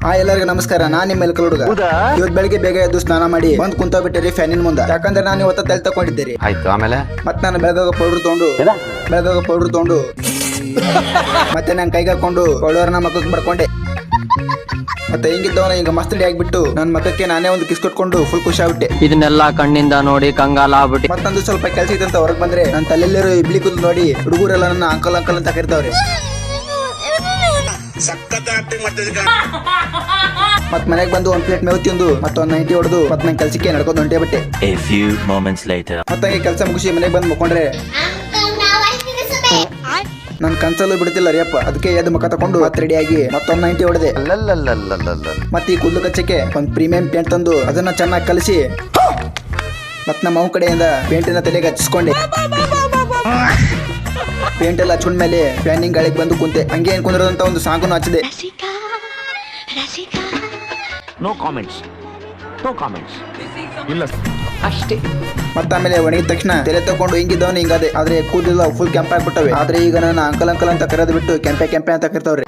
ಎಲ್ಲರಿಗೂ ನಮಸ್ಕಾರ. ನಾನ್ ನಿಮ್ಮ ಮೆಲ್ಕಲ್ ಹುಡುಗ. ಇವತ್ತು ಬೆಳಿಗ್ಗೆ ಬೇಗ ಎದ್ದು ಸ್ನಾನ ಮಾಡಿ ಬಂದ್ ಕುಂತೋಗ್ಬಿಟ್ಟಿರಿ ಫ್ಯಾನಿನ ಮುಂದೆ. ಯಾಕಂದ್ರೆ ನಾನು ಇವತ್ತ ತಲೆ ತಕೊಂಡಿದ್ದೀರಿ. ಆಯ್ತು, ಆಮೇಲೆ ಮತ್ತೆ ನಾನು ಬೆಳಗಾಗ ಪೌಡರ್ ತಗೊಂಡು ಮತ್ತೆ ನಾನು ಕೈಗೆ ಹಾಕೊಂಡು ಒಳ್ಳೆಯವ್ರನ್ನ ಮಕ್ಕಳಿಗೆ ಮಾಡ್ಕೊಂಡೆ. ಮತ್ತೆ ಹಿಂಗಿದ್ದವನ ಈಗ ಮಸ್ತ್ ಆಗ್ಬಿಟ್ಟು ನನ್ನ ಮಕ್ಕಕ್ಕೆ ನಾನೇ ಒಂದು ಕಿಸ್ ಕೊಟ್ಕೊಂಡು ಫುಲ್ ಖುಷಿ ಆಗ್ಬಿಟ್ಟೆ. ಇದನ್ನೆಲ್ಲ ಕಣ್ಣಿಂದ ನೋಡಿ ಕಂಗಾಲ ಆಗ್ಬಿಟ್ಟು ಮತ್ತೊಂದು ಸ್ವಲ್ಪ ಕೆಲಸ ಇದ್ದಂತ ಹೊರಗೆ ಬಂದ್ರೆ ನನ್ನ ತಲೆಯಲ್ಲಿರೋ ಇಬ್ಲಿ ಕೂದಲು ನೋಡಿ ಹುಡುಗರೆಲ್ಲ ನನ್ನ ಅಂಕಲ್ ಅಂತ ಕರಿತಾವ್ರಿ. ಮತ್ ಮನೆಗೆ ಬಂದು ಒಂದ್ ಪ್ಲೇಟ್ ಮೇವು ತಿಂದು ಮತ್ತೊಂದ್ 90 ಹೊಡೆದು ಮತ್ ನಂಗೆ ಕೆಲ್ಸಕ್ಕೆ ನಡ್ಕೊಂಡು ಹೊಂಟೇ ಬಿಟ್ಟೆ. ಮತ್ತೆ ಕೆಲಸ ಮುಗಿಸಿ ಮನೆಗೆ ಬಂದು ಮುಕ್ಕೊಂಡ್ರೆ ನನ್ ಕನ್ಸಲ್ಲೂ ಬಿಡ್ತಿಲ್ಲ ರೀಪ್ಪ. ಅದಕ್ಕೆ ಎದ್ದು ಮುಖ ತಕೊಂಡು ಮತ್ತೆ ರೆಡಿ ಆಗಿ ಮತ್ತೊಂದ್ 90 ಹೊಡೆದೆ. ಮತ್ತೆ ಈ ಕೂದಲು ಕಚ್ಚಕ್ಕೆ ಒಂದ್ ಪ್ರೀಮಿಯಂ ಪೇಂಟ್ ತಂದು ಅದನ್ನ ಚೆನ್ನಾಗಿ ಕಲಿಸಿ ಮತ್ ನಮ್ಮ ಅವ್ವ ಕಡೆಯಿಂದ ಪೇಂಟಿನ ತಲೆಗೆ ಹಚ್ಚಿಸ್ಕೊಂಡೆ. ಪೇಂಟ್ ಎಲ್ಲ ಹಚ್ಕೊಂಡ ಮೇಲೆ ಫ್ಯಾನಿಂಗ್ ಗಾಳಿಗೆ ಬಂದು ಕುಂತೆ. ಹಂಗೆ ಏನ್ ಕುಂದ್ರದಂತ ಒಂದು ಸಾಂಗನ್ನು ಹಚ್ಚಿದೆ. ನೋ ಕಾಮೆಂಟ್ಸ್ ಇಲ್ಲ ಅಷ್ಟೇ. ಮತ್ತ ಆಮೇಲೆ ಒಣಗಿದ ತಕ್ಷಣ ತಲೆ ತಕೊಂಡು ಹಿಂಗಿದ್ದವನು ಹಿಂಗಾದೆ. ಆದ್ರೆ ಕೂದಲಿಲ್ಲ ಫುಲ್ ಕೆಂಪ ಆಗ್ಬಿಟ್ಟವೆ. ಆದ್ರೆ ಈಗ ನನ್ನ ಅಂಕಲ್ ಅಂತ ಕರೆದು ಬಿಟ್ಟು ಕೆಂಪೆ ಅಂತ ಕರಿತಾವ್ರಿ.